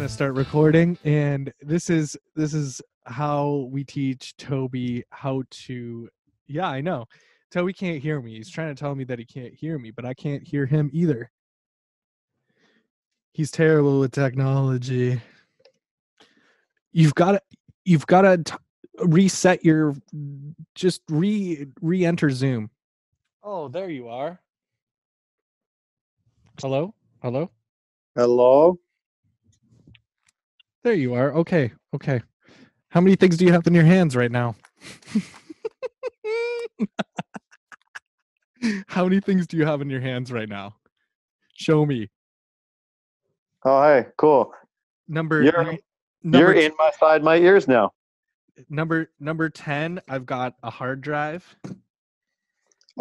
to start recording, and this is how we teach Toby how to. Yeah, I know. Toby can't hear me. He's trying to tell me that he can't hear me, but I can't hear him either. He's terrible with technology. You've got to reset your. Just re-enter Zoom. Oh, there you are. Hello. Hello? There you are. Okay. How many things do you have in your hands right now? How many things do you have in your hands right now? Show me. Oh, hey, cool. You're in my ears now. Number 10, I've got a hard drive.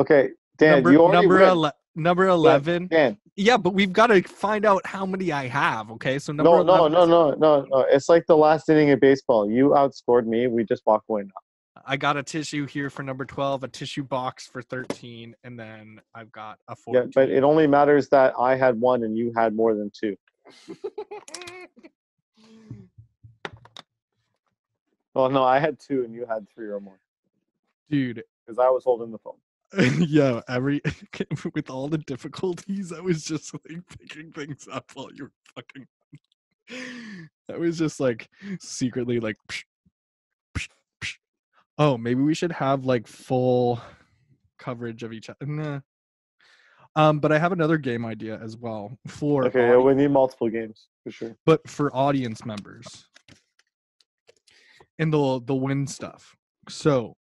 Okay, Dan, number 11. Dan. Yeah, but we've got to find out how many I have, okay? So No. It's like the last inning of baseball. You outscored me. We just walk away now. I got a tissue here for number 12, a tissue box for 13, and then I've got a 14. Yeah, but it only matters that I had one and you had more than two. Well, no, I had two and you had three or more. Dude. Because I was holding the phone. Yeah, with all the difficulties, I was just like picking things up while you were fucking. I was just like secretly like. Psh, psh, psh. Oh, maybe we should have like full coverage of each other. Nah. But I have another game idea as well for. Okay, we need multiple games for sure. But for audience members, and they'll win stuff. So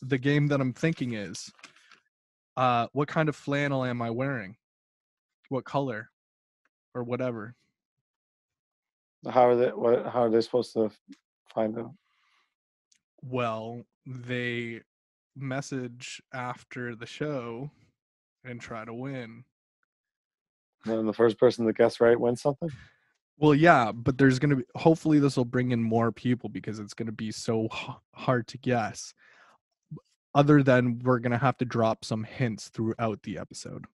the game that I'm thinking is. What kind of flannel am I wearing? What color? Or whatever. How are they supposed to find out? Well, they message after the show and try to win. And the first person to guess right wins something? Well, yeah, but there's going to be, hopefully this will bring in more people because it's going to be so hard to guess. Other than we're going to have to drop some hints throughout the episode.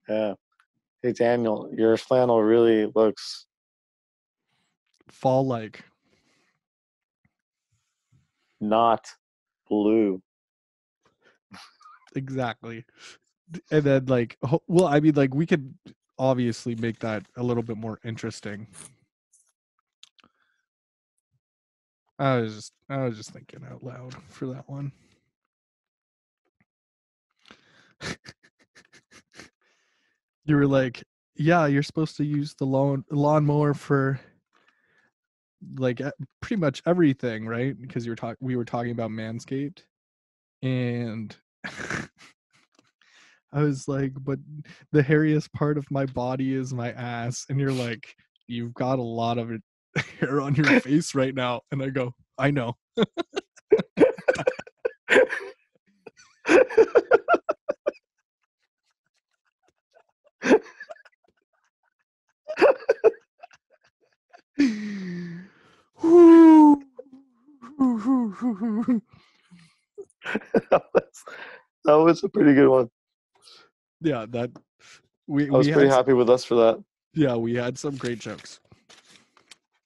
Yeah. Hey, Daniel, your flannel really looks... fall-like. Not blue. Exactly. And then, like, well, I mean, like, we could obviously make that a little bit more interesting. I was just thinking out loud for that one. You were like, yeah, you're supposed to use the lawnmower for like pretty much everything, right? Because we were talking about Manscaped, and I was like, but the hairiest part of my body is my ass, and you're like, you've got a lot of hair on your face right now, and I go, I know. That was a pretty good one. Yeah, I was pretty happy with us for that. Yeah, we had some great jokes.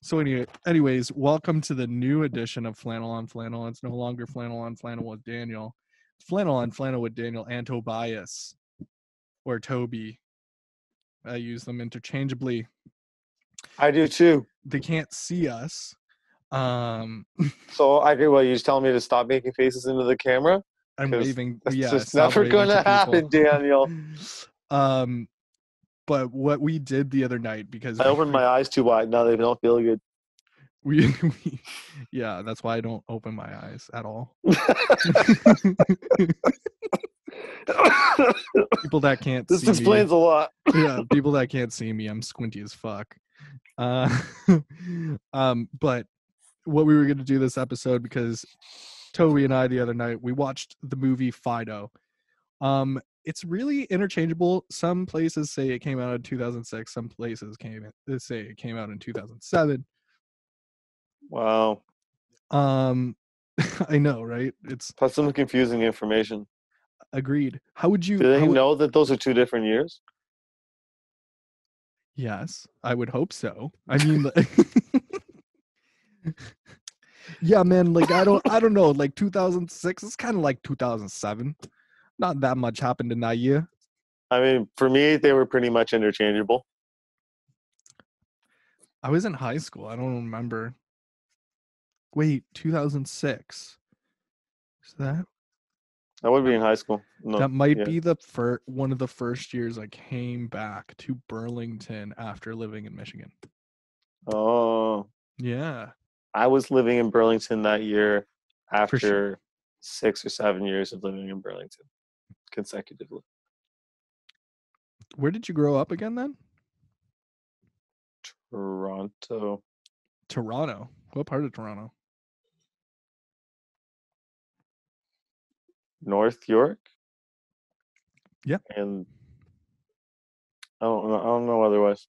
So anyways, welcome to the new edition of Flannel on Flannel. It's no longer Flannel on Flannel with Daniel. Flannel on Flannel with Daniel and Tobias. Or Toby. I use them interchangeably. I do too. They can't see us. So I do. You just telling me to stop making faces into the camera? I'm waving. It's just never going to happen, Daniel. But what we did the other night, because I opened my eyes too wide. Now they don't feel good. Yeah, that's why I don't open my eyes at all. People that can't see me. This explains a lot. Yeah, people that can't see me, I'm squinty as fuck. But what we were going to do this episode, because Toby and I the other night, we watched the movie Fido. It's really interchangeable. Some places say it came out in 2006. Some places say it came out in 2007. Wow. I know, right? That's some confusing information. Agreed. How would you... Do they know that those are two different years? Yes, I would hope so. I mean, yeah, man. Like I don't know. Like 2006, it's kind of like 2007. Not that much happened in that year. I mean, for me, they were pretty much interchangeable. I was in high school. I don't remember. Wait, 2006. Is that I would be that, in high school. No, that might yeah. be the one of the first years I came back to Burlington after living in Michigan. Oh, Yeah, I was living in Burlington that year for sure. after 6 or 7 years of living in Burlington consecutively. Where did you grow up again then? Toronto, Toronto. What part of Toronto? North York, Yeah. and I don't know otherwise.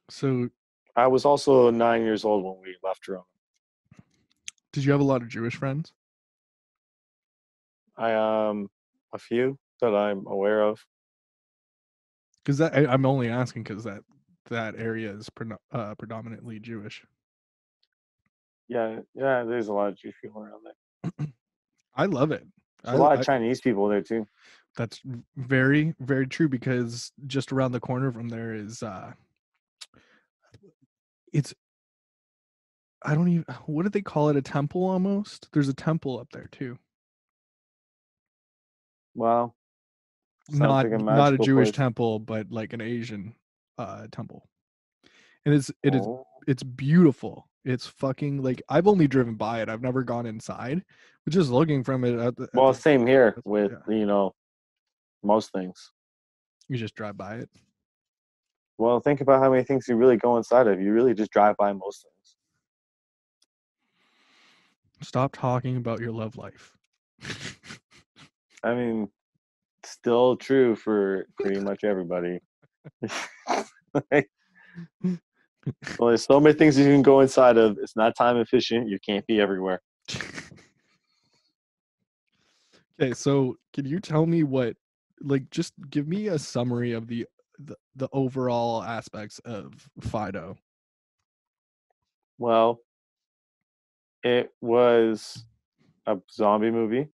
So, I was also 9 years old when we left Toronto. did you have a lot of Jewish friends? I a few that I'm aware of. Because I'm only asking because that area is predominantly Jewish. Yeah, yeah. There's a lot of Jewish people around there. I love it. There's a lot of Chinese people there too. That's very, very true because just around the corner from there is it's I don't even what do they call it? A temple almost? There's a temple up there too. Wow, sounds Not like a not a magical Jewish place. temple, but like an Asian temple. And Oh, it's beautiful. It's fucking like I've only driven by it. I've never gone inside. But just looking from it at well, the same here yeah, with most things. you just drive by it. Well, think about how many things you really go inside of. You really just drive by most things. Stop talking about your love life. I mean, still true for pretty much everybody. Like, well, there's so many things you can go inside of. It's not time efficient. You can't be everywhere. Okay, so can you tell me what like just give me a summary of the overall aspects of Fido. Well, it was a zombie movie.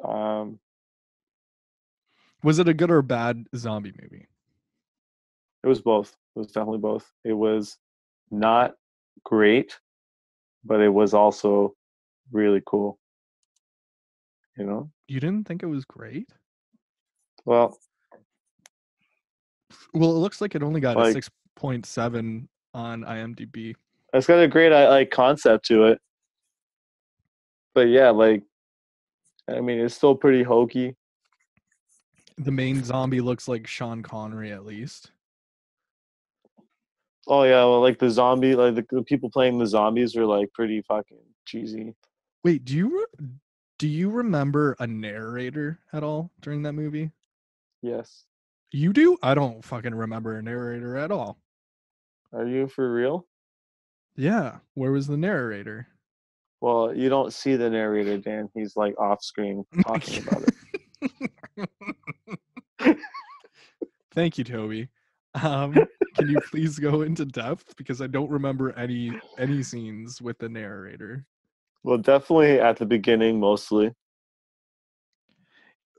Um, Was it a good or bad zombie movie? it was both. It was definitely both. It was not great, but it was also really cool. You know? You didn't think it was great? Well, Well, it looks like it only got a like 6.7 on IMDb. it's got a great like concept to it, but yeah, like I mean, it's still pretty hokey. The main zombie looks like Sean Connery at least. Oh yeah, well, like the zombie, like the people playing the zombies are like pretty fucking cheesy. Wait, do you remember a narrator at all during that movie? Yes. You do? I don't fucking remember a narrator at all. Are you for real? Yeah, where was the narrator? Well, you don't see the narrator, Dan. He's like off screen talking about it. Thank you, Toby. Can you please go into depth because I don't remember any scenes with the narrator. Well, definitely at the beginning, mostly.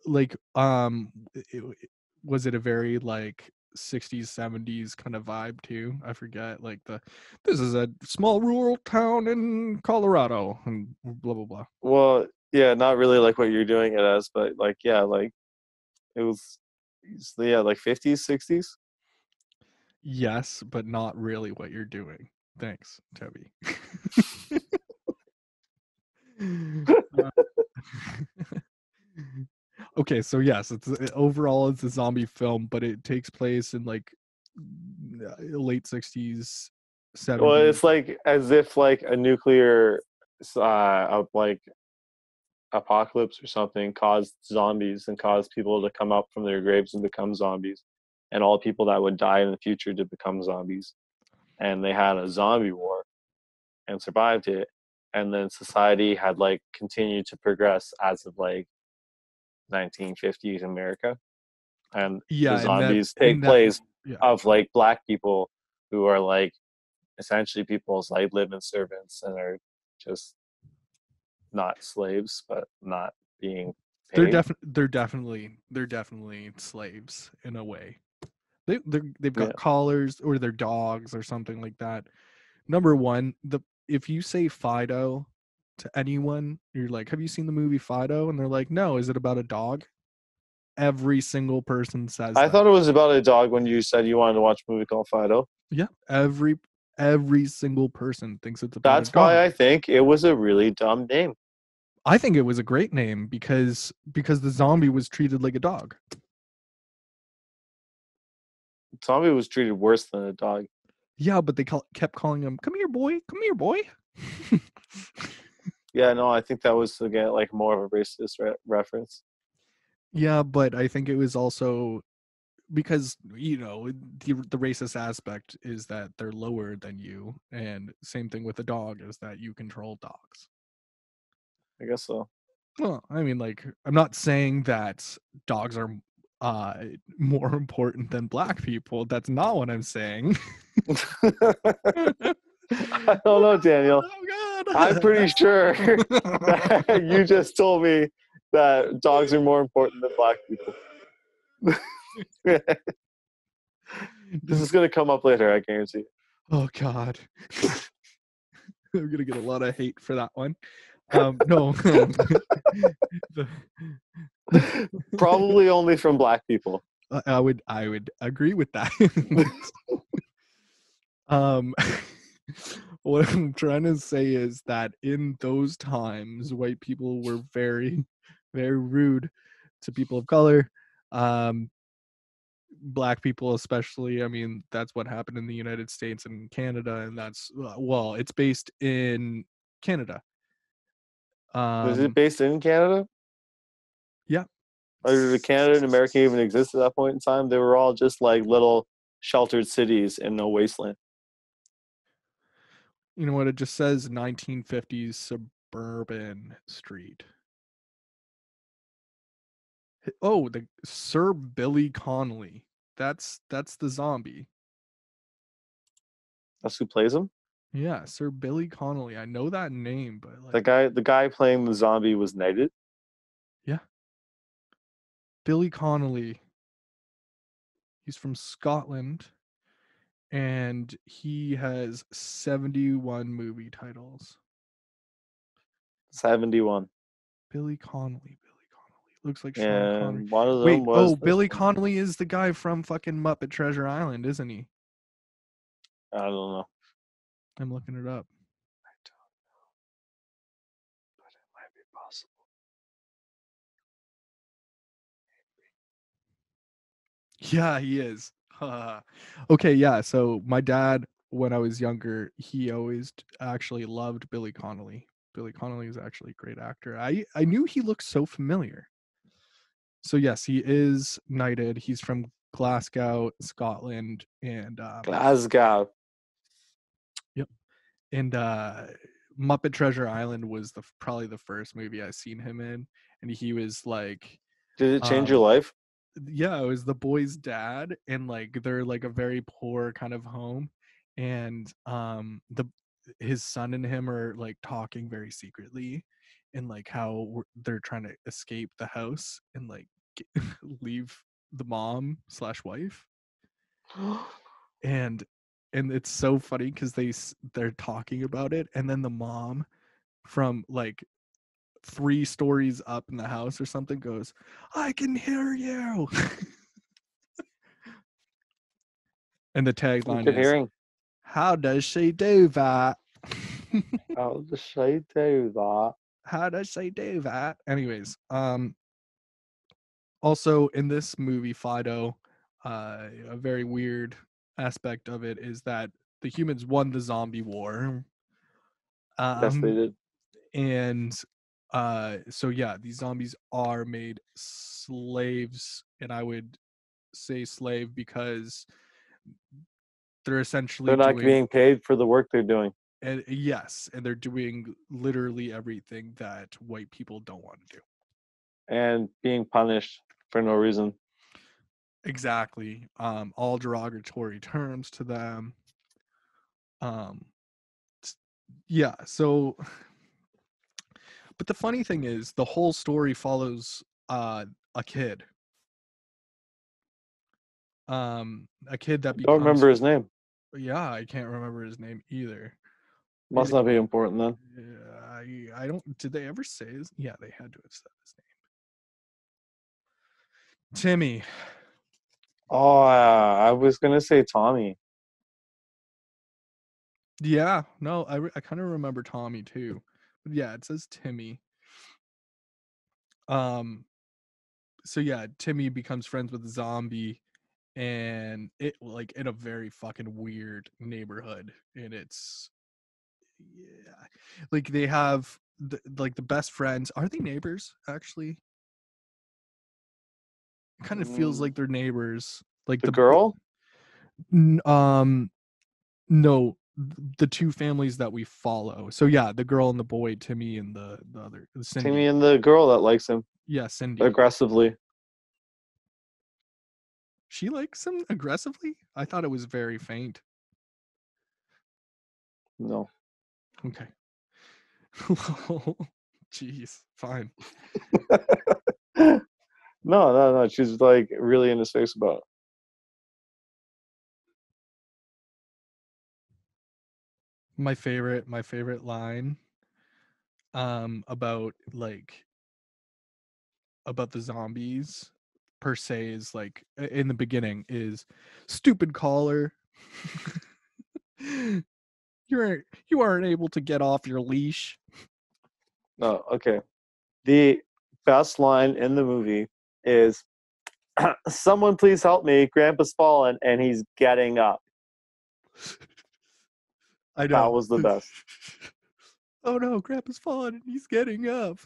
Like, was it a very like 60s 70s kind of vibe too? I forget. Like this is a small rural town in Colorado and blah blah blah. Well, yeah, not really like what you're doing it as, but like yeah, like it was, yeah, like 50s, 60s. Yes, but not really what you're doing. Thanks, Toby. Uh, okay, so yes, it's overall it's a zombie film, but it takes place in like late 60s, Well, 70s. it's like as if like a nuclear, like apocalypse or something caused zombies and caused people to come up from their graves and become zombies, and all people that would die in the future to become zombies. And they had a zombie war and survived it. And then society had like continued to progress as of like 1950s America. and the Yeah, zombies in take that place yeah. of like black people who are like essentially people's like live-in servants and are just not slaves but not being paid. They're definitely slaves in a way. They've Yeah, got collars or they're dogs or something like that. Number one, the if you say Fido to anyone, you're like, "Have you seen the movie Fido?" And they're like, "No." Is it about a dog? Every single person says I that. thought it was about a dog when you said you wanted to watch a movie called Fido. Yeah, every single person thinks it's about a That's why I dog. think it was a really dumb name. I think it was a great name because the zombie was treated like a dog. Zombie was treated worse than a dog. Yeah, but they kept calling him, "Come here, boy. Come here, boy." Yeah, no, I think that was again like more of a racist reference. Yeah, but I think it was also because the racist aspect is that they're lower than you, and same thing with a dog is that you control dogs. I guess so. Well, I mean, like, I'm not saying that dogs are more important than black people. That's not what I'm saying. I don't know, Daniel. Oh I'm pretty sure god. that you just told me that dogs are more important than black people. This is going to come up later, I guarantee. Oh god. I'm gonna get a lot of hate for that one. No. The- Probably only from black people. I would agree with that. um what I'm trying to say is that in those times white people were very very rude to people of color. um Black people especially. I mean, that's what happened in the United States and Canada, and that's well, it's based in Canada. Was it um based in Canada? yeah. Or did Canada and America even exist at that point in time? They were all just like little sheltered cities in a wasteland. You know what, it just says 1950s suburban street. Oh, the Sir Billy Connolly. That's the zombie. That's who plays him. Yeah, Sir Billy Connolly. I know that name, but like, The guy playing the zombie was knighted. yeah, Billy Connolly. He's from Scotland and he has 71 movie titles. 71. Billy Connolly. Billy Connolly. Looks like Sean Connery. And one of them Wait, was oh, this Billy one. Connolly is the guy from fucking Muppet Treasure Island, isn't he? I don't know. I'm looking it up. I don't know, but it might be possible. Yeah, he is. Okay, yeah. So my dad, when I was younger, he always actually loved Billy Connolly. Billy Connolly is actually a great actor. I knew he looked so familiar. So yes, he is knighted. He's from Glasgow, Scotland, and Glasgow. yep. And Muppet Treasure Island was probably the first movie I seen him in, and he was like, Did it change your um, life? yeah, it was the boy's dad, and like they're like a very poor kind of home, and the his son and him are like talking very secretly, and like how they're trying to escape the house and like leave the mom slash wife. and and it's so funny because they're talking about it, and then the mom from like 3 stories up in the house or something goes, "I can hear you." And the I'm tagline good is, hearing. "How does she do that?" How does she do that? How does she do that? Anyways, also in this movie Fido, a very weird aspect of it is that the humans won the zombie war. Yes, they Um, did. and so yeah, these zombies are made slaves, and I would say slave because they're essentially They're not doing, being paid for the work they're doing and yes, and they're doing literally everything that white people don't want to do. and being punished for no reason. Exactly. All derogatory terms to them. Yeah, so but the funny thing is the whole story follows a kid. A kid that Don't becomes remember his name. yeah, I can't remember his name either. Must not be important then. I don't did they ever say his yeah, they had to have said his name. Timmy. Oh, I was gonna say Tommy. Yeah, no, I kind of remember Tommy too. But yeah, it says Timmy. Um so yeah, Timmy becomes friends with a zombie and it like in a very fucking weird neighborhood and it's yeah. Like they have like the best friends. Are they neighbors actually? It kind of feels like they're neighbors. Like The girl? um no, the two families that we follow. So yeah, the girl and the boy, Timmy and the other Cindy. Timmy and the girl that likes him Yeah, Cindy. aggressively. She likes him aggressively? I thought it was very faint. No. Okay. Jeez, fine. No. She's like really in his face about it. My favorite line about the zombies per se is like in the beginning is stupid caller. You aren't able to get off your leash. No, okay. The best line in the movie is someone please help me. Grandpa's fallen and he's getting up. I That know. was the best. Oh no, Grandpa's fallen and he's getting up.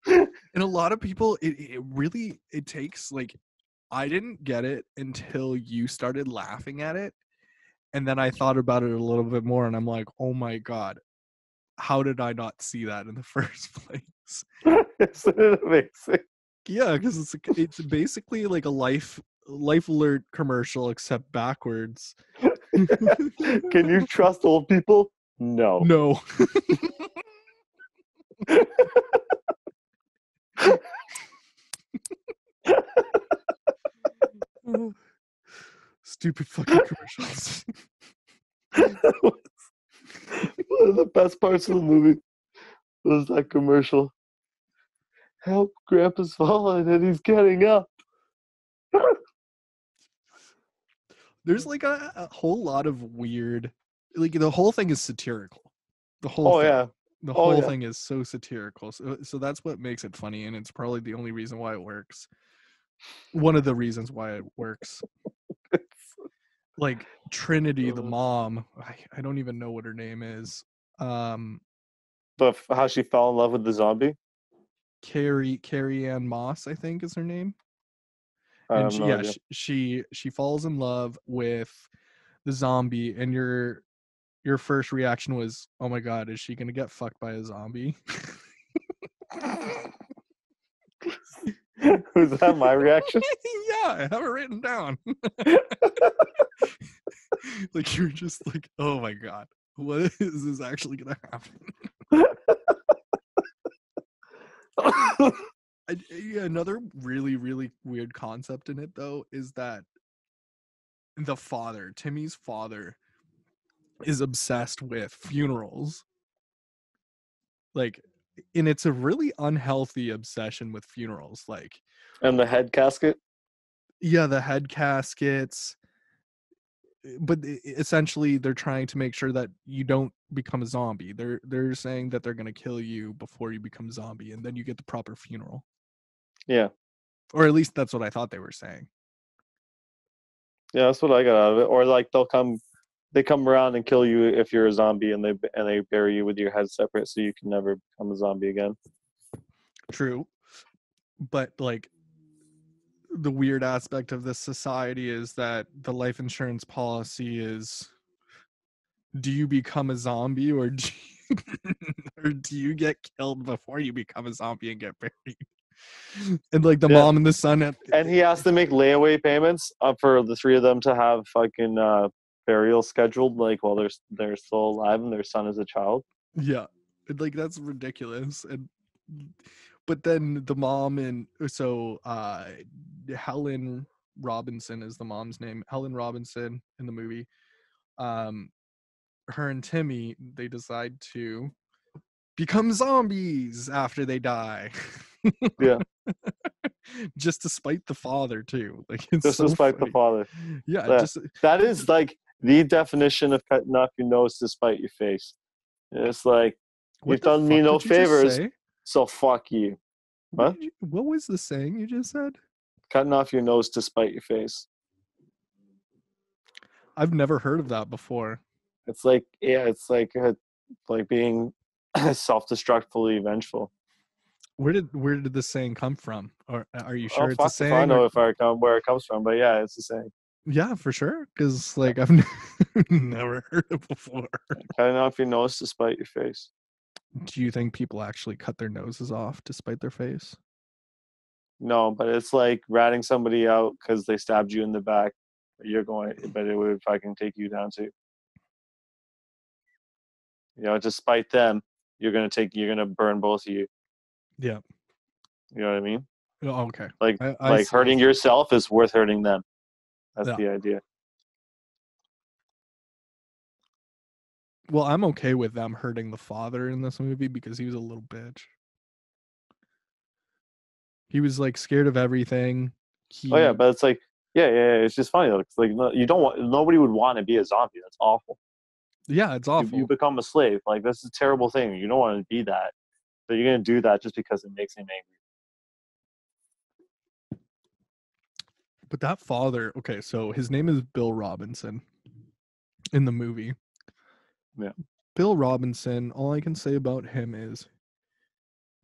And a lot of people, it really it takes like I didn't get it until you started laughing at it. And then I thought about it a little bit more and I'm like, oh my God, how did I not see that in the first place? Isn't it amazing? Yeah, because it's basically like a life alert commercial except backwards. Can you trust old people? No. No. Stupid fucking commercials. One of the best parts of the movie was that commercial. Help, Grandpa's falling and he's getting up. There's like a whole lot of weird, like the whole thing is satirical. The whole Oh thing. yeah. The Oh whole yeah. thing is so satirical. So that's what makes it funny, and it's probably the only reason why it works. One of the reasons why it works. Like Trinity, the mom, I don't even know what her name is. But how she fell in love with the zombie? Carrie Ann Moss, I think is her name. I And have no idea. she falls in love with the zombie, and your first reaction was, oh my God, is she gonna get fucked by a zombie? Was that my reaction? Yeah, I have it written down. Like you're just like, oh my God, what is this actually gonna happen? Another really, really weird concept in it though is that the father, Timmy's father, is obsessed with funerals. Like, and it's a really unhealthy obsession with funerals. Like, And the head casket? yeah, the head caskets, but essentially they're trying to make sure that you don't become a zombie. They're saying that they're going to kill you before you become a zombie and then you get the proper funeral. Yeah. Or at least that's what I thought they were saying. Yeah, that's what I got out of it. Or like they come around and kill you if you're a zombie and they bury you with your head separate so you can never become a zombie again. True. But like the weird aspect of this society is that the life insurance policy is, do you become a zombie or do you, or do you get killed before you become a zombie and get buried? And like the Yeah. mom and the son And he has to make layaway payments for the three of them to have fucking burial scheduled, like while they're still alive and their son is a child. yeah. And like that's ridiculous. And but then the mom and so Helen Robinson is the mom's name. Helen Robinson in the movie. Her and Timmy, they decide to become zombies after they die. Yeah. Just to spite the father too. Like it's Just so despite funny. the father. Yeah, Yeah. just That is like the definition of cutting off your nose to spite your face. It's like, what you've the done me fuck no did you just favors, say? so fuck you. What? What was the saying you just said? Cutting off your nose to spite your face. I've never heard of that before. It's like, yeah, it's like being self-destructively vengeful. Where did this saying come from? Or are you Oh sure it's a fuck if I saying? know Or if I come where it comes from, but yeah, it's the same. yeah, for sure. Because like I've never heard it before. Cutting off your nose to spite your face. Do you think people actually cut their noses off to spite their face? No, but it's like ratting somebody out because they stabbed you in the back. You're going, but it would fucking take you down too. You know, to spite them, you're gonna burn both of you. Yeah. You know what I mean? Oh, okay. Like I see, I hurting see. yourself is worth hurting them. That's Yeah. the idea. Well, I'm okay with them hurting the father in this movie because he was a little bitch. He was like scared of everything. Oh yeah, He but it's like, yeah. It's just funny though. It's like you don't want. Nobody would want to be a zombie. That's awful. yeah, it's You awful. become a slave. Like this is a terrible thing. You don't want to be that. But you're gonna do that just because it makes him angry. But that father, okay, so his name is Bill Robinson in the movie. Yeah. Bill Robinson, all I can say about him is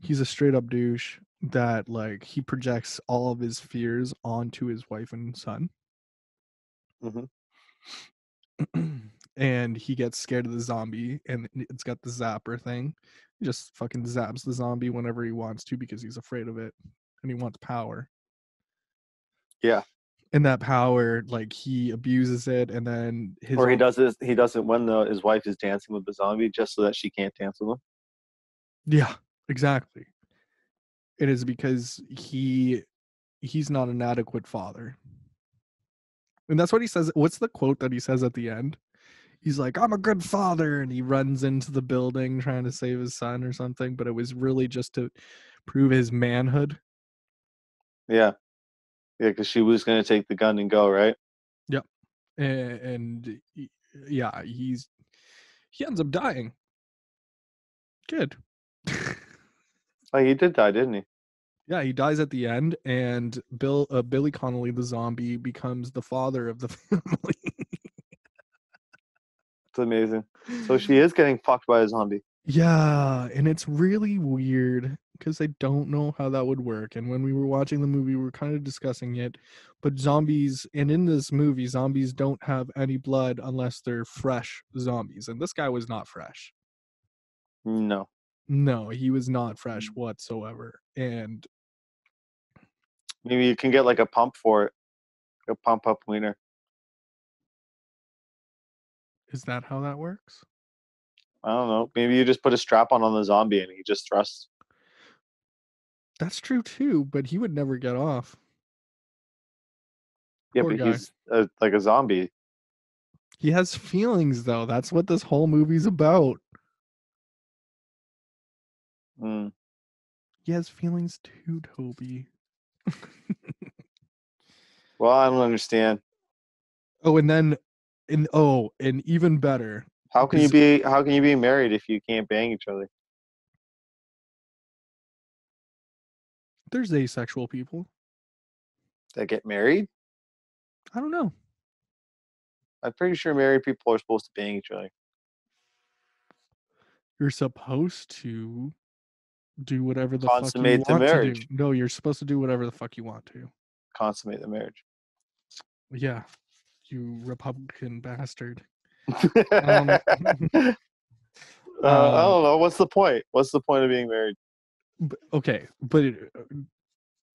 he's a straight up douche that like he projects all of his fears onto his wife and son. Mm-hmm. And he gets scared of the zombie and it's got the zapper thing. He just fucking zaps the zombie whenever he wants to because he's afraid of it and he wants power. Yeah. And that power, like he abuses it, and then his Or he does this. He does it when his wife is dancing with the zombie, just so that she can't dance with him. yeah, exactly. It is because he's not an adequate father. And that's what he says. What's the quote that he says at the end? He's like, I'm a good father, and he runs into the building trying to save his son or something, but it was really just to prove his manhood. Yeah. Yeah, because she was gonna take the gun and go, right? Yep. And yeah, he ends up dying. Good. Oh, he did die, didn't he? Yeah, he dies at the end, and Billy Connolly, the zombie, becomes the father of the family. It's amazing. So she is getting fucked by a zombie. Yeah, and it's really weird because I don't know how that would work. And when we were watching the movie, we were kind of discussing it. But zombies, and in this movie, zombies don't have any blood unless they're fresh zombies. And this guy was not fresh. No. No, he was not fresh whatsoever. And Maybe you can get like a pump for it. A pump up wiener. is that how that works? I don't know. Maybe you just put a strap on the zombie and he just thrusts. That's true too, but he would never get off. Yeah, Poor but guy. he's like a zombie. He has feelings though. That's what this whole movie's about. Mm. He has feelings too, Toby. Well, I don't understand. Oh, and then and even better. How can you be married if you can't bang each other? There's asexual people. That get married? I don't know. I'm pretty sure married people are supposed to bang each other. You're supposed to do whatever the fuck you Consummate the want to do. marriage. No, you're supposed to do whatever the fuck you want to. Consummate the marriage. Yeah, you Republican bastard. I don't know. What's the point? What's the point of being married? Okay, but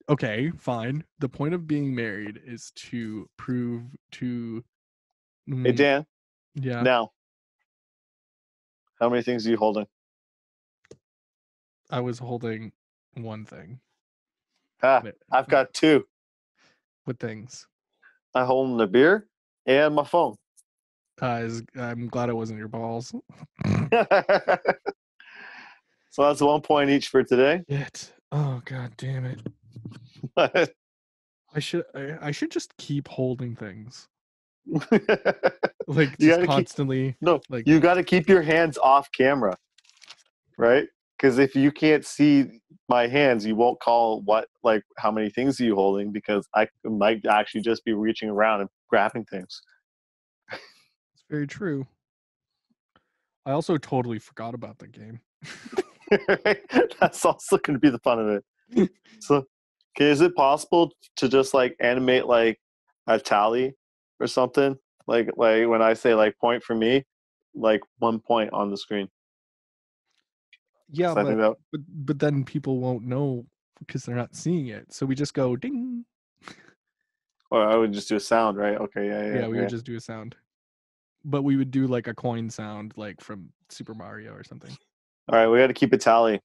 Okay, fine. The point of being married is to prove to. Hey Dan, Yeah, now how many things are you holding? I was holding one thing. I've got two. What things? I'm holding the beer and my phone. I'm glad it wasn't your balls. So that's 1 point each for today. It. Oh god damn it. I should just keep holding things. Like You just gotta keep constantly like you gotta keep your hands off camera, right? Because if you can't see my hands, you won't call how many things are you holding, because I might actually just be reaching around and grabbing things. it's very true. I also totally forgot about the game. That's also going to be the fun of it. So, okay, is it possible to just like animate like a tally or something? Like when I say like point for me, like 1 point on the screen. Yeah, So I think that, but then people won't know because they're not seeing it. So we just go ding. or I would just do a sound, right? Okay, Yeah, we would yeah. just do a sound. But we would do like a coin sound like from Super Mario or something. All right, we got to keep a tally.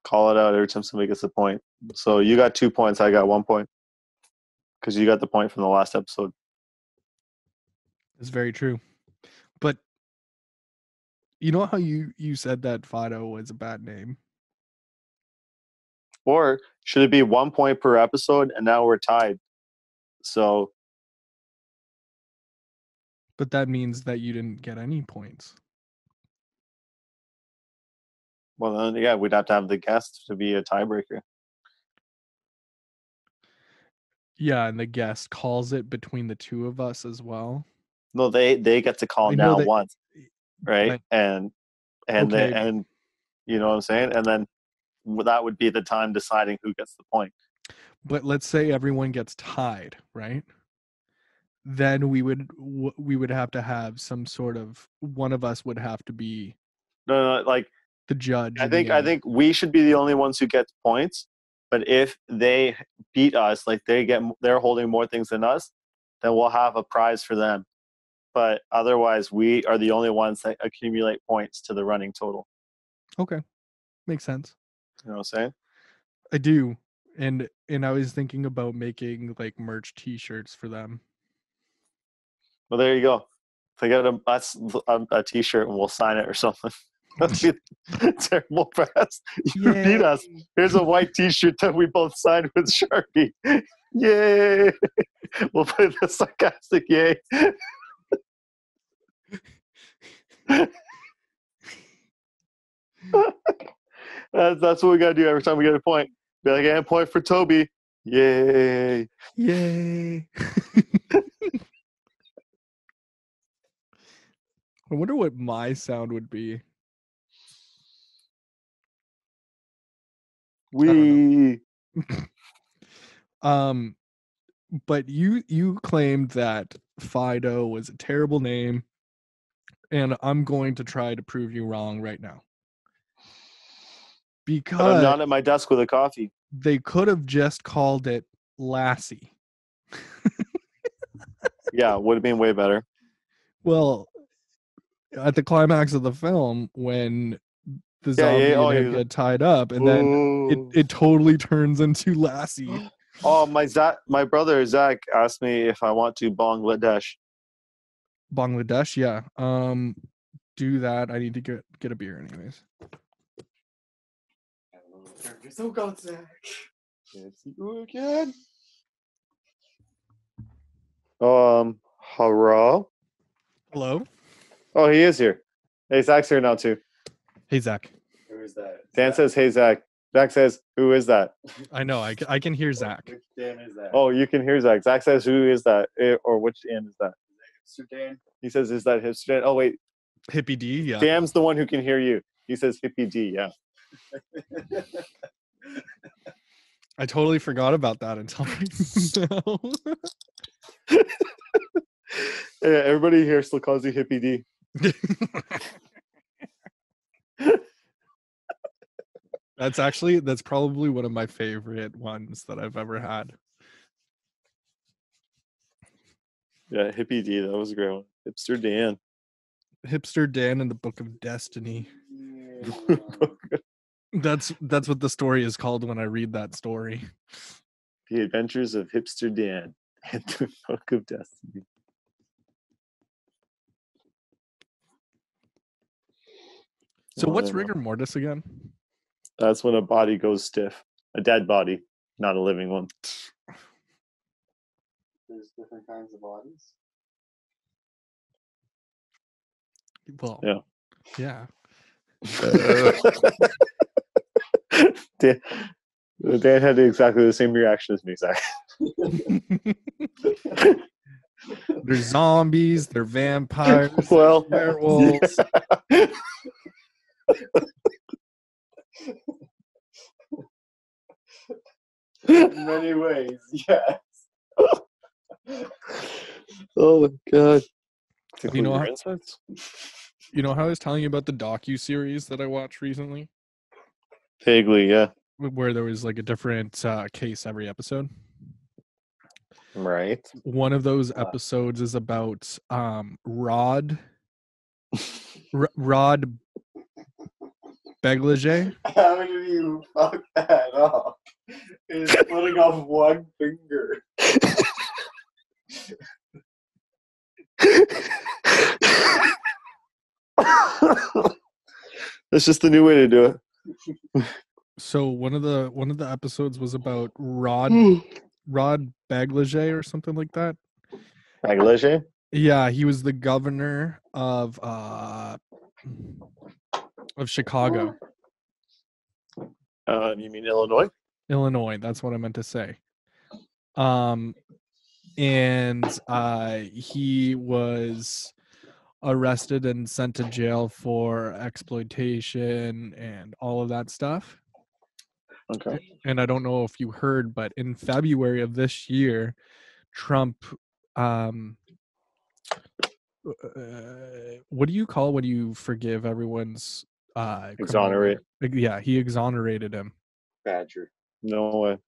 Call it out every time somebody gets a point. So you got 2 points, I got 1 point, because you got the point from the last episode. It's very true. But you know how you said that Fido was a bad name? Or should it be 1 point per episode, and now we're tied? So But that means that you didn't get any points. well, then yeah, we'd have to have the guest to be a tiebreaker. Yeah, and the guest calls it between the two of us as well. No, they get to call I know now that, once, right? but And okay, and you know what I'm saying? And then that would be the time deciding who gets the point. but let's say everyone gets tied, right? Then we would have to have some sort of one of us would have to be No, like the judge I in the think I end. think we should be the only ones who get points. But if they beat us, like they're holding more things than us, then we'll have a prize for them. But otherwise, we are the only ones that accumulate points to the running total. Okay, makes sense. You know what I'm saying? I do, and I was thinking about making like merch T-shirts for them. Well, there you go. To get a T-shirt and we'll sign it or something. That'd be terrible press. You beat us. Yay! Here's a white T-shirt that we both signed with Sharpie. Yay! We'll play the sarcastic yay. That's what we gotta do every time we get a point. Be like, and point for Toby. Yay! Yay! I wonder what my sound would be. I don't know. But you claimed that Fido was a terrible name, and I'm going to try to prove you wrong right now. But I'm Because not at my desk with a coffee. they could have just called it Lassie. Yeah, would have been way better. Well, at the climax of the film, when the zombie and him get tied up, and then it totally turns into Lassie. Oh, my brother Zach asked me if I want to Bangladesh. Bangladesh, yeah. Do that. I need to get a beer anyways. So go, Zach. Can't see you again. Hello? Hello? Oh, he is here. Hey, Zach's here now too. Hey, Zach. Who is that? Dan says, hey, Zach. Zach says, who is that? I know. I can hear Zach. Which Dan is that? Oh, you can hear Zach. Zach says, who is that? Or which Dan is that? Hipster Dan? He says, is that hipster Dan? Oh, wait. Hippie D, yeah. Dam's the one who can hear you. He says, hippie D, yeah. I totally forgot about that until right now. Yeah, everybody here still calls you hippie D. That's probably one of my favorite ones that I've ever had. Yeah, Hippie D, that was a great one. Hipster Dan. Hipster Dan and the Book of Destiny. That's what the story is called when I read that story. The Adventures of Hipster Dan and the Book of Destiny. So what's rigor mortis again? That's when a body goes stiff. A dead body, not a living one. There's different kinds of bodies. Well, Dan yeah. had exactly the same reaction as me, Zach. They're zombies, they're vampires, Well, werewolves. Yeah. In many ways, yes. Oh my god. You know how I was telling you about the docu-series that I watched recently? Vaguely, yeah. Where there was like a different case every episode. Right. One of those episodes is about Rod Beglage. How did you fuck that up? It's splitting off one finger. That's just the new way to do it. So one of the episodes was about Rod Beglage or something like that. Beglage? Yeah, he was the governor of Chicago. You mean Illinois? Illinois, that's what I meant to say. And he was arrested and sent to jail for exploitation and all of that stuff. Okay. And I don't know if you heard, but in February of this year, Trump what do you call when you forgive everyone's Exonerate. Yeah, he exonerated him. Badger. No way.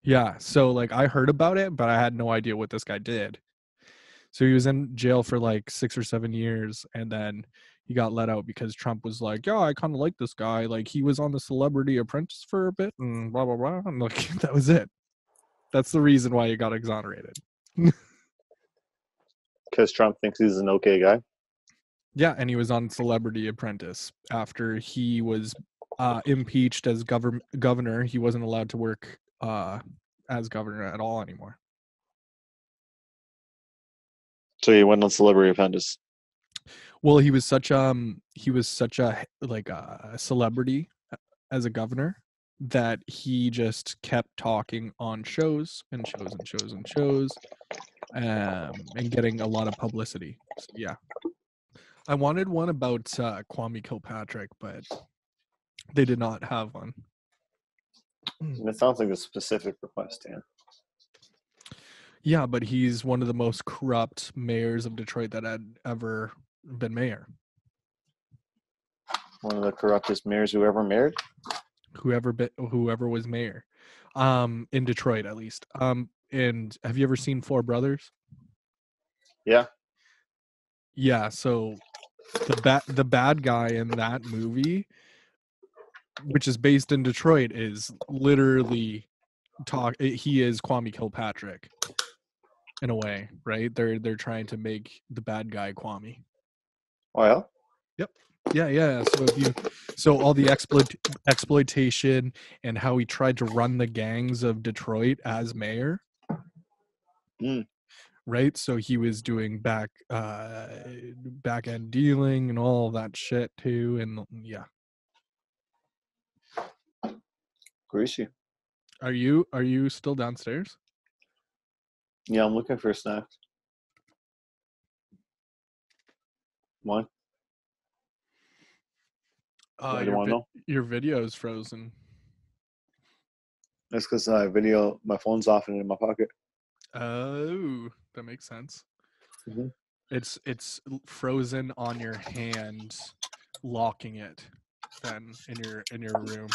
Yeah, so like I heard about it, but I had no idea what this guy did. So he was in jail for like 6 or 7 years, and then he got let out because Trump was like, "Yeah, I kind of like this guy. Like he was on the Celebrity Apprentice for a bit, and blah blah blah." And like that was it. That's the reason why he got exonerated. Because Trump thinks he's an okay guy. Yeah, and he was on Celebrity Apprentice after he was impeached as governor. He wasn't allowed to work as governor at all anymore. So he went on Celebrity Apprentice. Well, he was such a like a celebrity as a governor that he just kept talking on shows and shows and shows and shows, and getting a lot of publicity. So, yeah, I wanted one about Kwame Kilpatrick, but they did not have one. It sounds like a specific request, Dan. Yeah, but he's one of the most corrupt mayors of Detroit that had ever been mayor. One of the corruptest mayors who ever married? Whoever was mayor. In Detroit at least. And have you ever seen Four Brothers? Yeah. Yeah, so the bad guy in that movie, which is based in Detroit, is literally he is Kwame Kilpatrick in a way, right? They're trying to make the bad guy Kwame. Oh yeah? Yep. Yeah. So all the exploitation and how he tried to run the gangs of Detroit as mayor. Right? So he was doing back end dealing and all that shit too, and yeah. Greasy. Are you still downstairs? Yeah, I'm looking for a snack. Why? Why do you want to know? Your video is frozen. That's because my phone's off and in my pocket. Oh, that makes sense. Mm-hmm. It's frozen on your hand, locking it then in your room.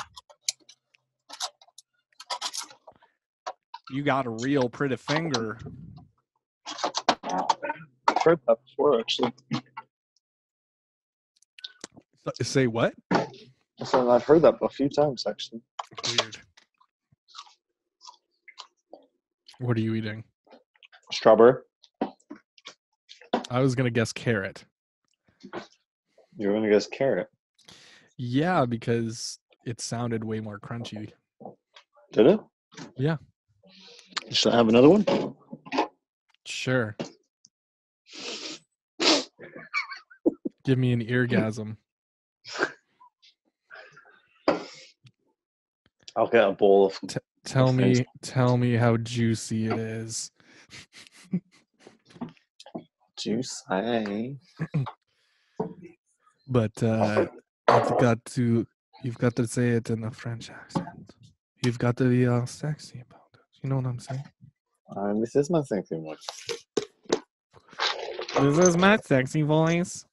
You got a real pretty finger. I've heard that before, actually. Say what? So I've heard that a few times, actually. Weird. What are you eating? Strawberry. I was gonna guess carrot. You're gonna guess carrot. Yeah, because it sounded way more crunchy. Did it? Yeah. Should I have another one? Sure. Give me an eargasm. I'll get a bowl of. Tell me how juicy it is. Juice. But you've got to say it in a French accent. You've got to be all sexy about it. You know what I'm saying? This is my sexy voice. This is my sexy voice.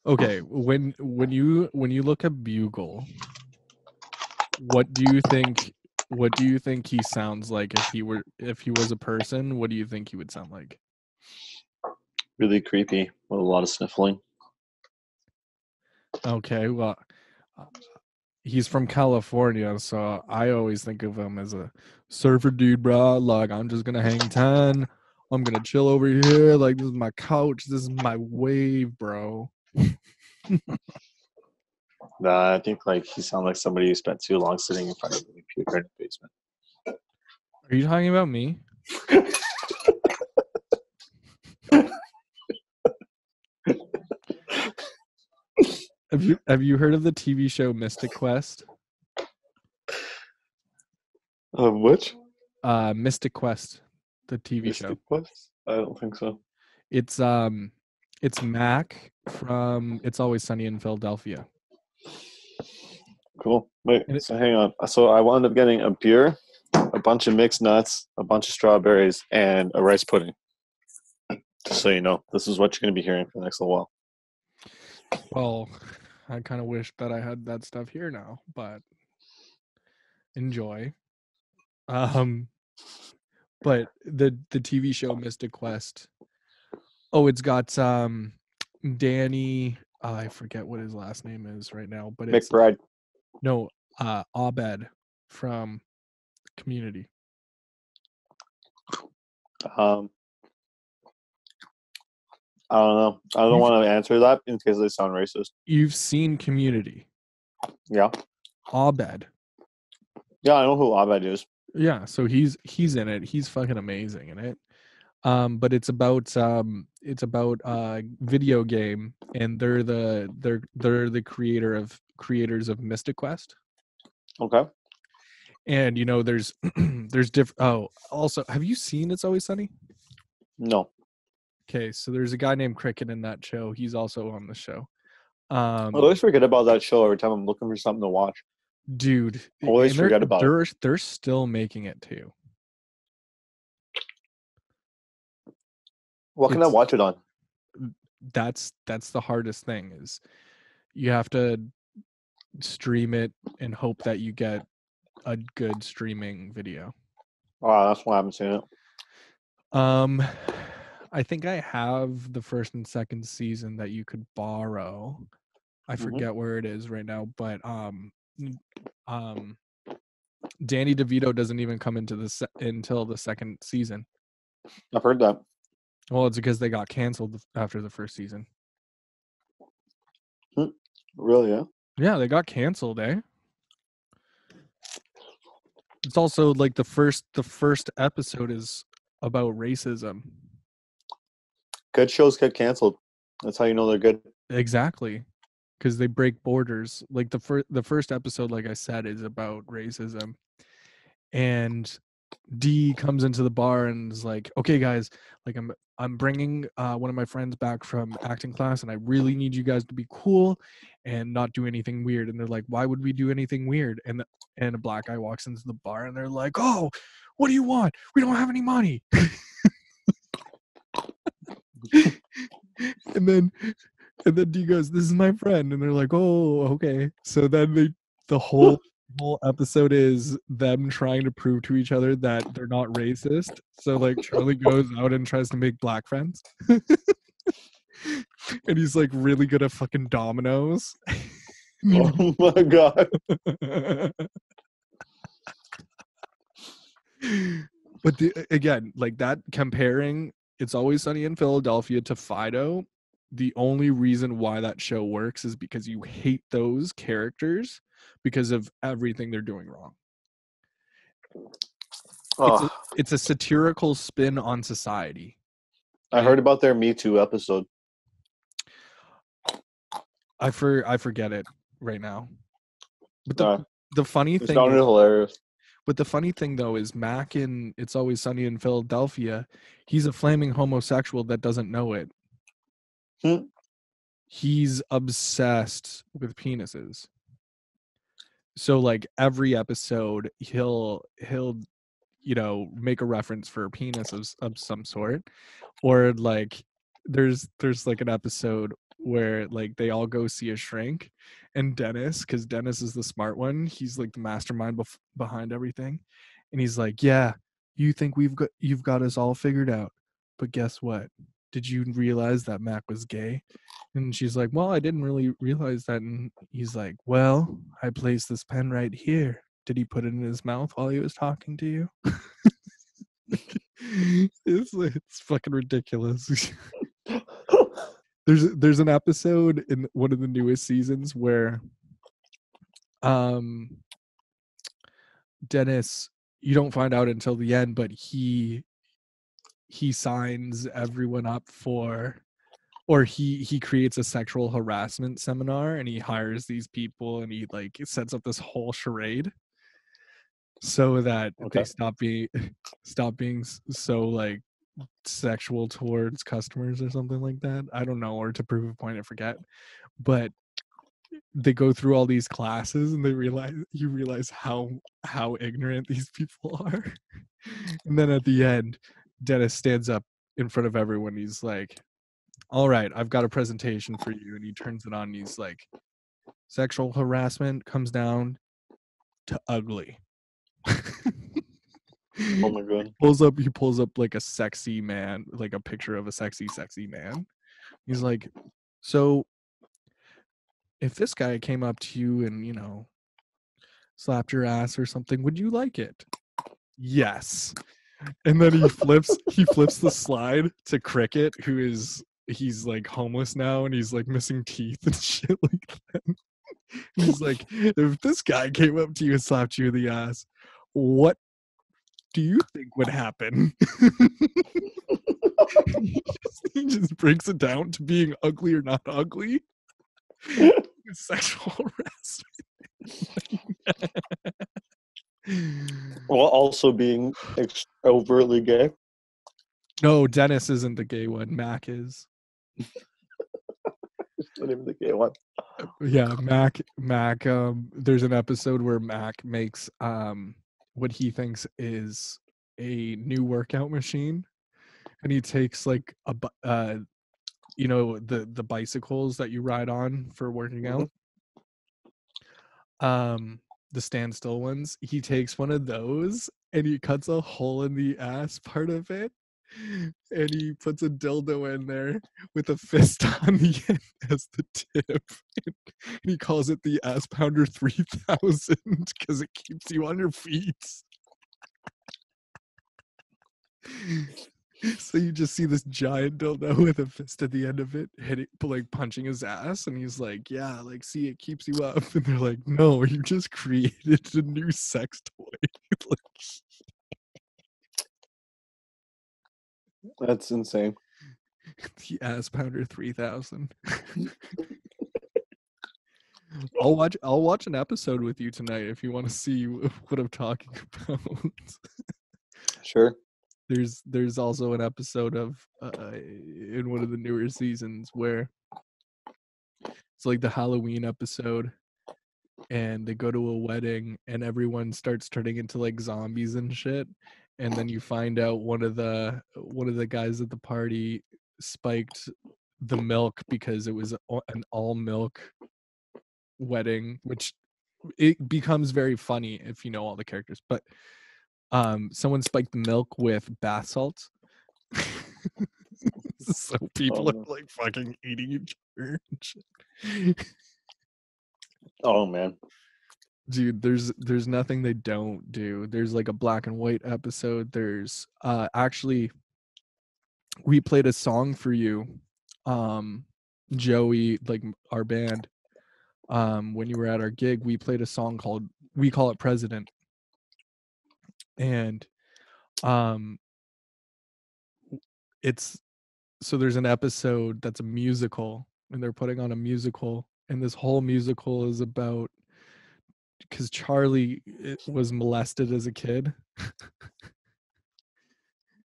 Okay, when you look at Bugle, what do you think he sounds like if he was a person? What do you think he would sound like? Really creepy with a lot of sniffling. Okay, well, he's from California, so I always think of him as a surfer dude, bro. Like, I'm just gonna hang 10. I'm gonna chill over here. Like, this is my couch. This is my wave, bro. I think like he sounds like somebody who spent too long sitting in front of the computer in the basement. Are you talking about me? Have you heard of the TV show Mystic Quest? Which? Mystic Quest, the TV show. Quest? I don't think so. It's Mac from It's Always Sunny in Philadelphia. Cool. Wait, so hang on. So I wound up getting a beer, a bunch of mixed nuts, a bunch of strawberries, and a rice pudding. Just so you know, this is what you're going to be hearing for the next little while. Well, I kind of wish that I had that stuff here now, but enjoy. But the TV show Mystic Quest. Oh, it's got Danny. I forget what his last name is right now, but it's McBride. No, Abed from Community. I don't know. I don't want to answer that in case they sound racist. You've seen Community. Yeah. Abed. Yeah, I know who Abed is. Yeah, so he's in it. He's fucking amazing in it. But it's about a video game, and they're the creators of Mystic Quest. Okay. And you know, there's different. Oh, also, have you seen It's Always Sunny? No. Okay, so there's a guy named Cricket in that show. He's also on the show. I always forget about that show every time I'm looking for something to watch. Dude, I always forget about it. They're still making it too. What can I watch it on? That's the hardest thing, is you have to stream it and hope that you get a good streaming video. Oh, that's why I haven't seen it. I think I have the first and second season that you could borrow. I forget where it is right now, but Danny DeVito doesn't even come into until the second season. I've heard that. Well, it's because they got canceled after the first season. Really? Yeah. Yeah, they got canceled, eh? It's also like the first episode is about racism. Good shows get canceled. That's how you know they're good. Exactly, because they break borders. Like the first episode, like I said, is about racism, and D comes into the bar and is like, "Okay, guys, like I'm bringing one of my friends back from acting class, and I really need you guys to be cool and not do anything weird." And they're like, "Why would we do anything weird?" And a black guy walks into the bar, and they're like, "Oh, what do you want? We don't have any money." And then D goes, "This is my friend," and they're like, "Oh, okay." So then the whole episode is them trying to prove to each other that they're not racist. So like Charlie goes out and tries to make black friends, and he's like really good at fucking dominoes. Oh my god. But again, like that comparing It's Always Sunny in Philadelphia to Fido, the only reason why that show works is because you hate those characters because of everything they're doing wrong. Oh, It's a satirical spin on society. I heard about their Me Too episode. I forget it right now. But the funny It thing sounded is, hilarious. but the funny thing though is Mac in It's Always Sunny in Philadelphia, he's a flaming homosexual that doesn't know it. He's obsessed with penises. So like every episode he'll make a reference for a penis of some sort, or like there's like an episode where like they all go see a shrink, and Dennis, because Dennis is the smart one, he's like the mastermind behind everything, and he's like, "Yeah, you think you've got us all figured out, but guess what? Did you realize that Mac was gay?" And she's like, "Well, I didn't really realize that." And he's like, "Well, I placed this pen right here. Did he put it in his mouth while he was talking to you?" It's fucking ridiculous. There's an episode in one of the newest seasons where Dennis, you don't find out until the end, but he signs everyone up for, or he creates a sexual harassment seminar, and he hires these people, and he like sets up this whole charade so that they stop being so like sexual towards customers or something like that. I don't know, or to prove a point, I forget. But they go through all these classes, and you realize how ignorant these people are. And then at the end, Dennis stands up in front of everyone. He's like, "All right, I've got a presentation for you." And he turns it on, and he's like, "Sexual harassment comes down to ugly." Oh my god. He pulls up like a sexy man, like a picture of a sexy man. He's like, "So if this guy came up to you and, slapped your ass or something, would you like it?" "Yes." And then he flips the slide to Cricket, he's like homeless now, and he's like missing teeth and shit like that. He's like, "If this guy came up to you and slapped you in the ass, what do you think would happen?" he just breaks it down to being ugly or not ugly. Sexual harassment. While also being overtly gay. No, Dennis isn't the gay one. Mac is. It's not even the gay one. Yeah, Mac. There's an episode where Mac makes what he thinks is a new workout machine, and he takes like the bicycles that you ride on for working out. The standstill ones. He takes one of those and he cuts a hole in the ass part of it, and he puts a dildo in there with a fist on the end as the tip. And he calls it the Ass Pounder 3000 because it keeps you on your feet. So you just see this giant dildo with a fist at the end of it, punching his ass, and he's like, "Yeah, like, see, it keeps you up." And they're like, "No, you just created a new sex toy." That's insane. The Ass Pounder 3000. I'll watch an episode with you tonight if you want to see what I'm talking about. Sure. There's also an episode of in one of the newer seasons where it's like the Halloween episode, and they go to a wedding and everyone starts turning into like zombies and shit, and then you find out one of the guys at the party spiked the milk because it was an all milk wedding, which it becomes very funny if you know all the characters. But someone spiked the milk with bath salts. So people are like fucking eating each other and shit. Oh man. Dude, there's nothing they don't do. There's like a black and white episode. There's actually we played a song for you, Joey, like our band. When you were at our gig, we played a song called We Call It President. And it's so there's an episode that's a musical, and they're putting on a musical, and this whole musical is about because Charlie was molested as a kid.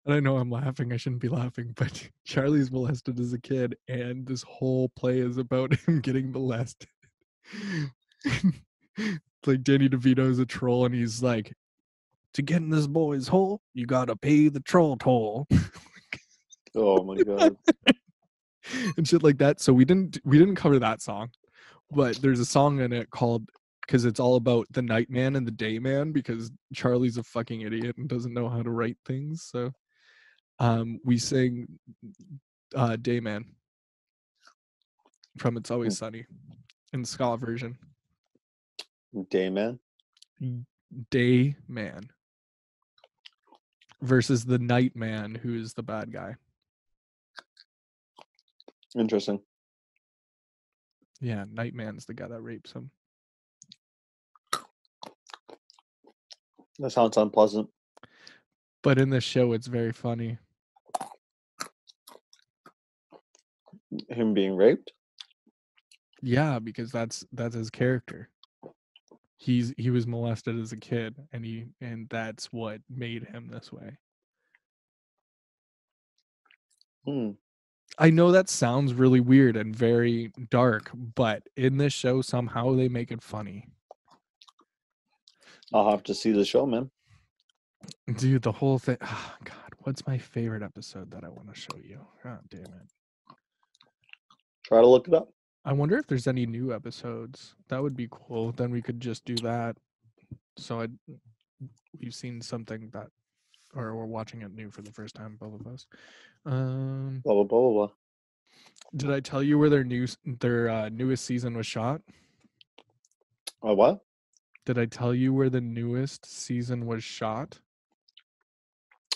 And I know I'm laughing, I shouldn't be laughing, but Charlie's molested as a kid, and this whole play is about him getting molested. Like Danny DeVito is a troll, and he's like, to get in this boy's hole, you gotta pay the troll toll. Oh my god. And shit like that. So we didn't cover that song, but there's a song in it called, because it's all about the night man and the day man, because Charlie's a fucking idiot and doesn't know how to write things. So we sing Day Man from It's Always Sunny in the ska version. Day man. Day Man versus the night man, who's the bad guy. Interesting. Yeah, night man's the guy that rapes him. That sounds unpleasant. But in this show, it's very funny. Him being raped? Yeah, because that's his character. He was molested as a kid, and that's what made him this way. I know that sounds really weird and very dark, but in this show, somehow they make it funny. I'll have to see the show, man. Dude, the whole thing. Oh, God, what's my favorite episode that I want to show you? God damn it. Try to look it up. I wonder if there's any new episodes. That would be cool. Then we could just do that. So we've seen something that, or we're watching it new for the first time, both of us. Blah blah blah blah blah. Did I tell you where their newest season was shot? What? Did I tell you where the newest season was shot?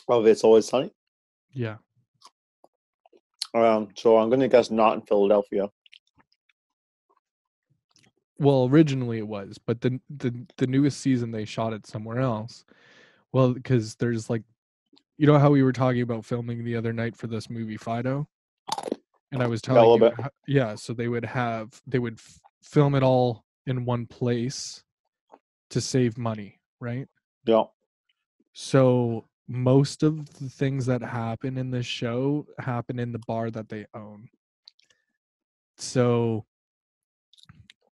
Oh, It's Always Sunny? Yeah. So I'm gonna guess not in Philadelphia. Well, originally it was, but the newest season they shot it somewhere else. Well, because there's like, you know how we were talking about filming the other night for this movie Fido, and I was telling you, yeah. So they would film it all in one place to save money, right? Yeah. So most of the things that happen in this show happen in the bar that they own. So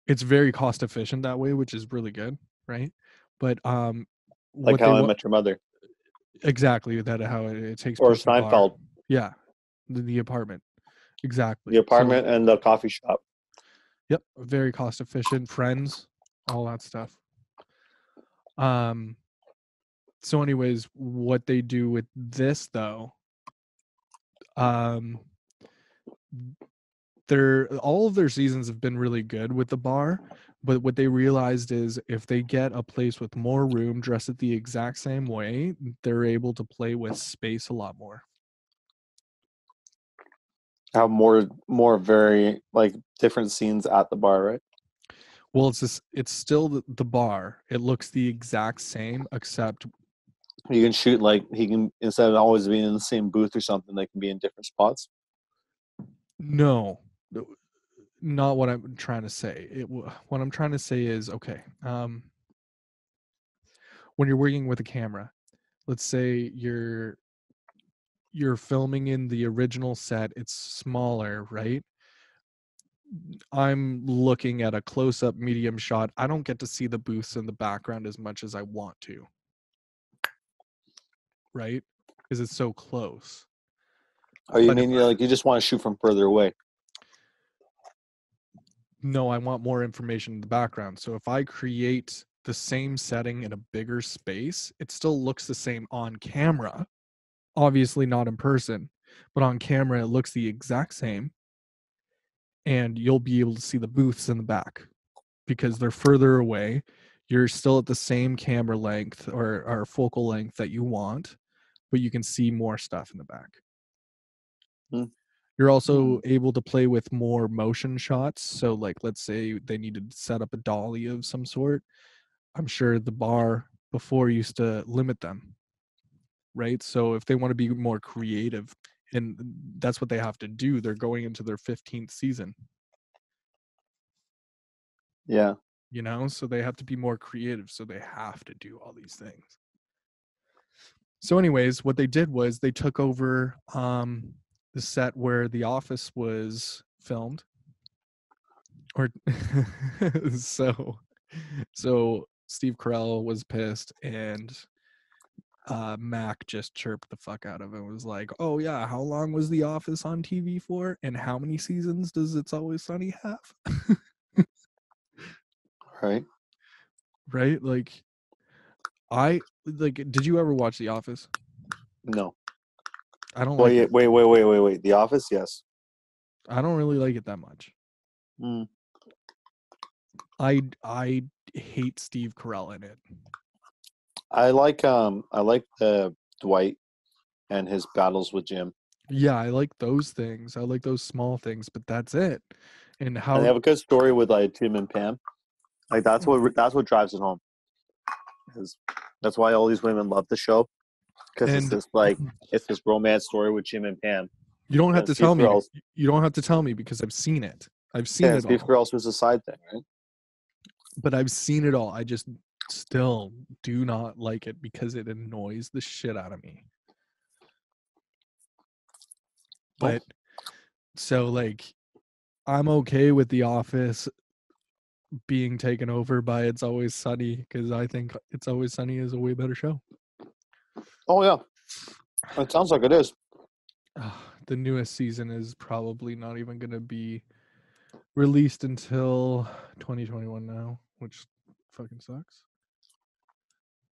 it's very cost efficient that way, which is really good, right? But like How I Met Your Mother. Exactly, that how it takes or place. Or Stanfield. Yeah, the apartment. Exactly. The apartment and the coffee shop. Yep, very cost efficient. Friends, all that stuff. So anyways, what they do with this though, all of their seasons have been really good with the bar, but what they realized is if they get a place with more room dressed it the exact same way, they're able to play with space a lot more. Have more very like different scenes at the bar, right? Well, it's still the bar. It looks the exact same, except you can shoot like he can, instead of always being in the same booth or something, they can be in different spots. No, not what I'm trying to say. What I'm trying to say is, okay, when you're working with a camera, let's say you're filming in the original set, it's smaller, right? I'm looking at a close-up medium shot. I don't get to see the booths in the background as much as I want to, right? Because it's so close. Oh, you mean like you just want to shoot from further away? No, I want more information in the background. So if I create the same setting in a bigger space, it still looks the same on camera. Obviously not in person, but on camera it looks the exact same. And you'll be able to see the booths in the back because they're further away. You're still at the same camera length or focal length that you want, but you can see more stuff in the back. Hmm. You're also able to play with more motion shots. So, like, let's say they needed to set up a dolly of some sort. I'm sure the bar before used to limit them, right? So, if they want to be more creative, and that's what they have to do, they're going into their 15th season, Yeah. so they have to be more creative. So, they have to do all these things. So, anyways, what they did was they took over the set where The Office was filmed. Or so Steve Carell was pissed, and Mac just chirped the fuck out of it. Was like, "Oh yeah, how long was The Office on TV for, and how many seasons does It's Always Sunny have?" Right. Right? Like, did you ever watch The Office? No. I don't like it. Wait. The Office, yes. I don't really like it that much. Mm. I hate Steve Carell in it. I like the Dwight and his battles with Jim. Yeah, I like those things. I like those small things, but that's it. And how And they have a good story with like Tim and Pam. Like that's what drives it home. That's why all these women love the show, because and it's this romance story with Jim and Pam. you don't have And to Steve tell me. Carell's- You don't have to tell me because I've seen it. I've seen Yeah, it Steve all. Carell's was a side thing, right? But I've seen it all. I just still do not like it because it annoys the shit out of me. But so like I'm okay with The Office being taken over by It's Always Sunny because I think It's Always Sunny is a way better show. Oh yeah, it sounds like it is. The newest season is probably not even going to be released until 2021 now, which fucking sucks.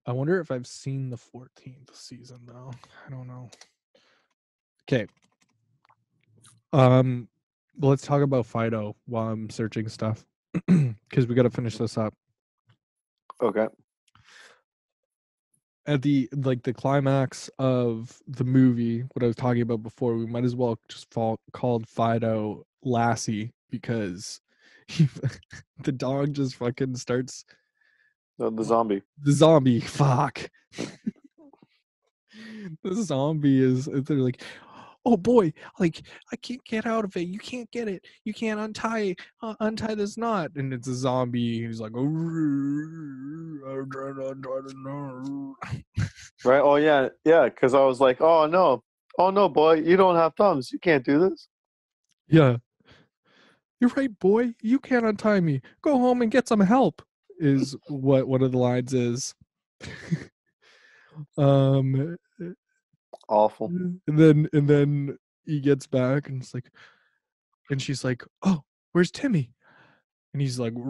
I wonder if I've seen the 14th season though. I don't know. Okay. Let's talk about Fido while I'm searching stuff because we got to finish this up. Okay. At the climax of the movie, what I was talking about before, we might as well just called Fido Lassie because the dog just fucking starts The zombie. the zombie. Fuck. The zombie they're like, oh boy, like I can't get out of it. You can't get it. You can't untie this knot. And it's a zombie. He's like, I'm trying to untie the knot. Right? Oh yeah. Because I was like, oh no, boy, you don't have thumbs. You can't do this. Yeah. You're right, boy. You can't untie me. Go home and get some help. Is what one of the lines is. Awful. And then he gets back and it's like, and she's like, oh, where's Timmy? And he's like, Yeah.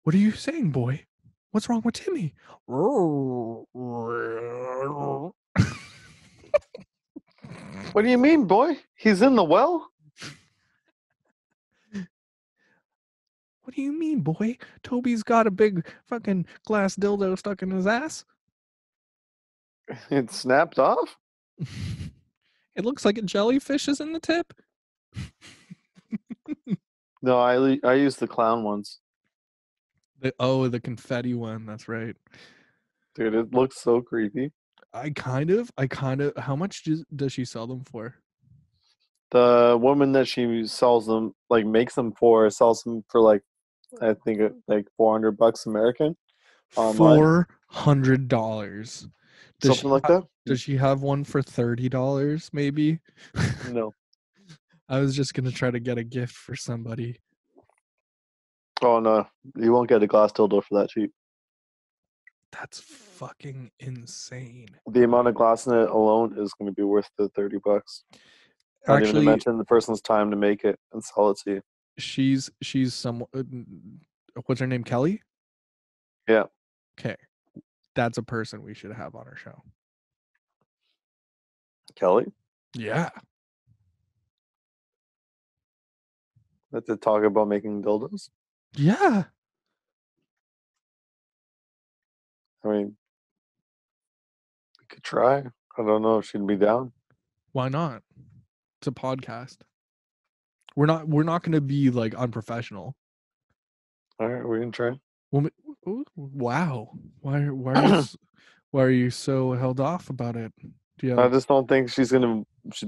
what are you saying, boy? What's wrong with Timmy? What do you mean, boy? He's in the well? What do you mean, boy? Toby's got a big fucking glass dildo stuck in his ass. It snapped off? It looks like a jellyfish is in the tip. No, I used the clown ones. The confetti one. That's right. Dude, it looks so creepy. I kind of. How much does she sell them for? The woman that she sells them, like makes them for, sells them for like, I think like $400 American. Online. $400. Something like that. Does she have one for $30? Maybe. No. I was just gonna try to get a gift for somebody. Oh no, you won't get a glass dildo for that cheap. That's fucking insane. The amount of glass in it alone is going to be worth the $30. Not even to Actually, mention the person's time to make it and sell it to you. she's some. What's her name? Kelly. Yeah. Okay, that's a person we should have on our show. Kelly? Yeah. Let's talk about making dildos. Yeah. I mean, we could try. I don't know if she'd be down. Why not? It's a podcast. We're not going to be like unprofessional. All right, we can try. Well, wow. Why are you so held off about it? Do you I have, just don't think she'd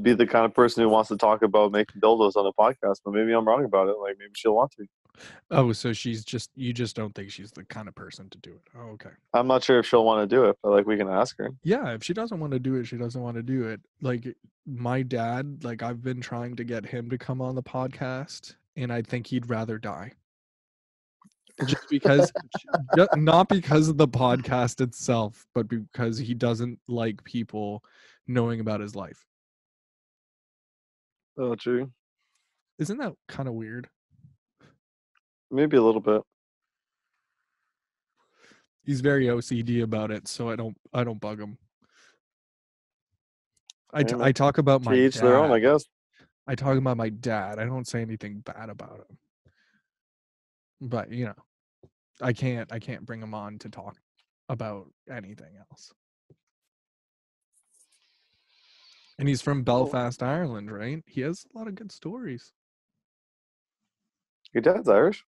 be the kind of person who wants to talk about making dildos on a podcast. But maybe I'm wrong about it. Like maybe she'll want to. oh, so you just don't think she's the kind of person to do it. Oh, okay. I'm not sure if she'll want to do it, but like we can ask her. Yeah, if she doesn't want to do it, she doesn't want to do it. Like my dad, like I've been trying to get him to come on the podcast, and I think he'd rather die. Just because, not because of the podcast itself, but because he doesn't like people knowing about his life. Oh, true. Isn't that kind of weird? Maybe a little bit. He's very OCD about it, so I don't bug him. I talk about my To each their own, I dad. guess. I talk about my dad. I don't say anything bad about him. But you know, I can't bring him on to talk about anything else. And he's from Belfast, Ireland, right? He has a lot of good stories. Your dad's Irish?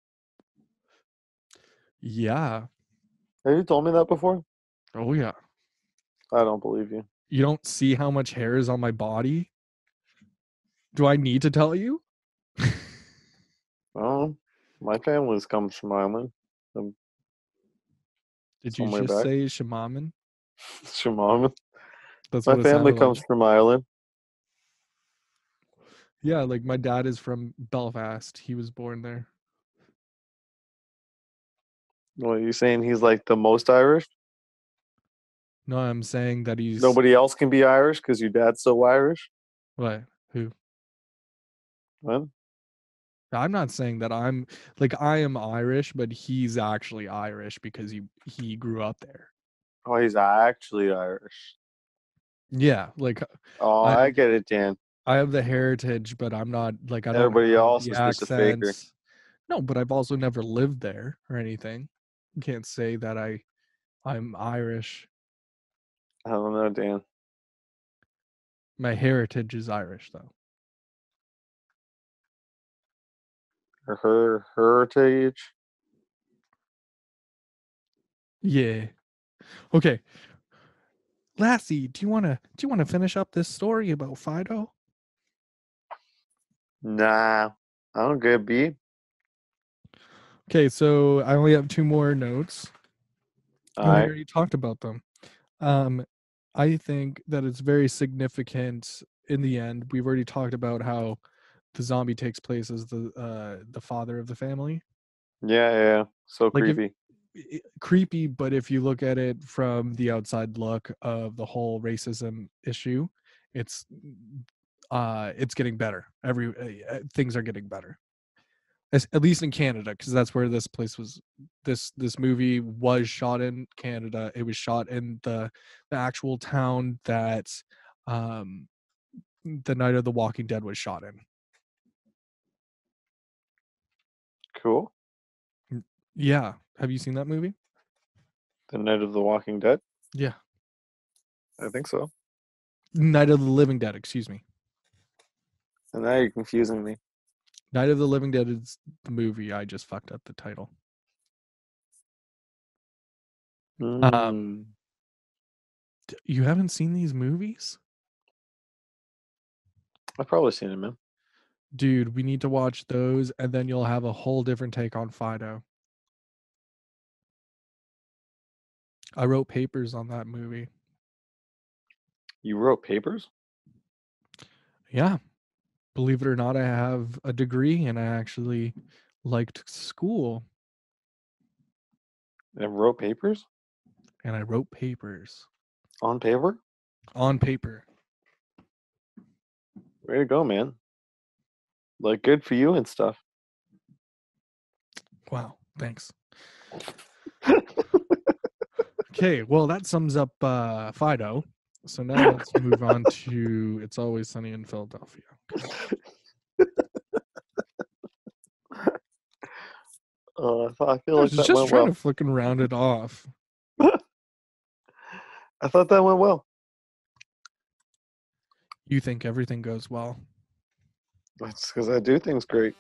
Yeah. Have you told me that before? Oh yeah. I don't believe you. You don't see how much hair is on my body? Do I need to tell you? Oh, my family comes from Ireland. Did you Somewhere just back. say Shamaman? Shimon. That's My what it family sounded comes like. from Ireland. Yeah, like my dad is from Belfast. He was born there. What are you saying? He's like the most Irish? No, I'm saying that he's Nobody else can be Irish because your dad's so Irish? what? Who? What? I'm not saying that I'm like I am Irish, but he's actually Irish because he grew up there. Oh, he's actually Irish. Yeah, like Oh, I get it, Dan. I have the heritage, but I'm not like I don't Everybody have else the is just a faker. accents. No, but I've also never lived there or anything. You can't say that I'm Irish. I don't know, Dan. My heritage is Irish though. Her heritage. Yeah. Okay. Lassie, do you wanna finish up this story about Fido? Nah, I don't get B. Okay, so I only have 2 more notes. All We right. already talked about them. I think that it's very significant in the end. We've already talked about how the zombie takes place as the father of the family. Yeah. So Like creepy. creepy, but if you look at it from the outside look of the whole racism issue, it's getting better. Things are getting better. At least in Canada, because that's where this place was. This movie was shot in Canada. It was shot in the actual town that the Night of the Walking Dead was shot in. Cool. Yeah, have you seen that movie? The Night of the Walking Dead? Yeah, I think so. Night of the Living Dead. Excuse me. And now you're confusing me. Night of the Living Dead is the movie. I just fucked up the title. You haven't seen these movies? I've probably seen it, man. Dude, we need to watch those, and then you'll have a whole different take on Fido. I wrote papers on that movie. You wrote papers? Yeah. Believe it or not, I have a degree, and I actually liked school. And wrote papers? And I wrote papers. On paper? On paper. Way to go, man. Like, good for you and stuff. Wow, thanks. Okay, well, that sums up Fido. So now let's move on to It's Always Sunny in Philadelphia. I feel I like was that just went trying well. to fucking round it off. I thought that went well. You think everything goes well? That's because I do things great.